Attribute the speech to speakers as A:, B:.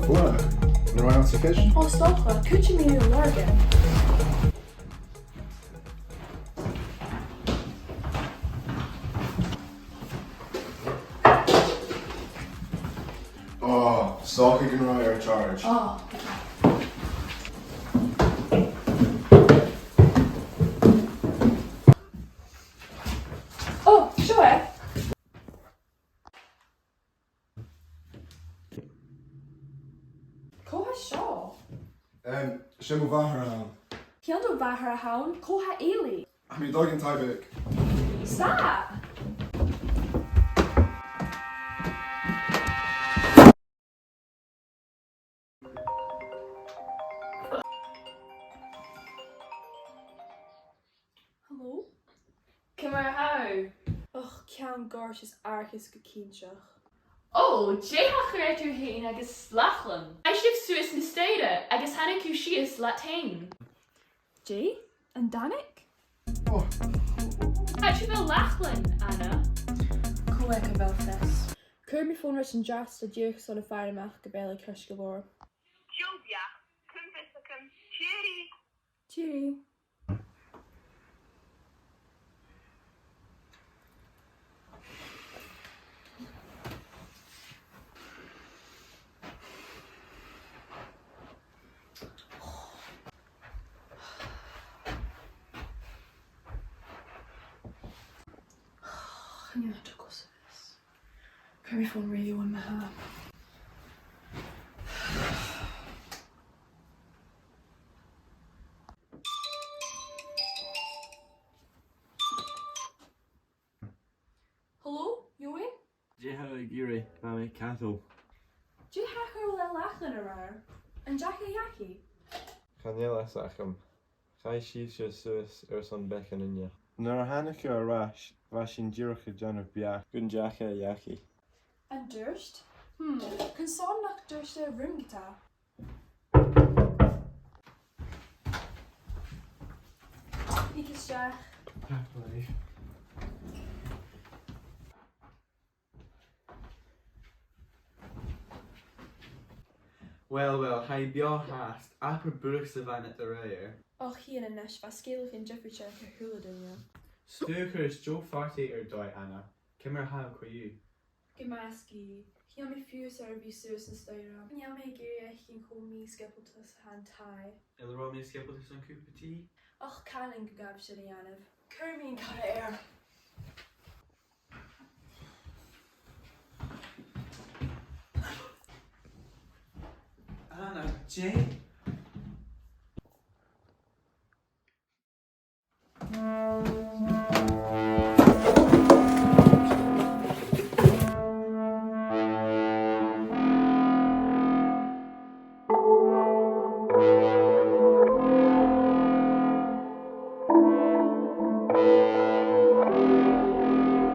A: bua. Yn rhoi at y fish?
B: O, stocha, could you mean your again?
A: Oh, stocha Ghràmair charge.
B: Oh. Oh, sure. Coha shaw.
A: Shimmu Vahar on.
B: Hiando Vahar hound, Coha Ailey.
A: I mean, dog in Tyvik.
B: Stop! Hello?
C: Cymar how?
B: Ugh, cean gorgeous archis go cínseach.
C: Oh, Thachair tú hain agus slachlan. I shift Suis na stada agus hanna cú sias latain.
B: Jay? And Danik?
A: Oh.
C: Atri fel lachlan, Anna.
B: Coeca Belfast. Curmy phone rich and just a duke son of fire mach gabella Kirschgabor.
D: Jobia, cum cheery.
B: Cheery. Yeah, to go to this. Curry phone radio in my hand. Hello, you in?
E: Jeha Giri, Mami Cattle.
B: Do you have her little lachlan around? And Jackie Yaki?
E: Chanela Sacham. Chai Shisha Suis Urson Becken in ya. Nor Hanukkah or Rash, Vashin Jirka Jan of Biak, Gunjaka Yaki.
B: And Durst? Can son knock Durst a room guitar? Ikes Jack.
E: Happily.
F: Well, hi bio hast. Apper burg se van at the rear.
B: Och, he and a nish, Vascail in Jeffrey Check a hula dunya.
F: Stuker is Joe phartaidh doi Anna. Cymar how for you?
B: Gemaski. He on me few services and styra. Yeah, me gear, he can call me skippetus hand tie.
F: Ilro me skipple to some cup of tea?
B: Och, canning gab shinianav. Kermy and Thachair.
F: Anna, Jane?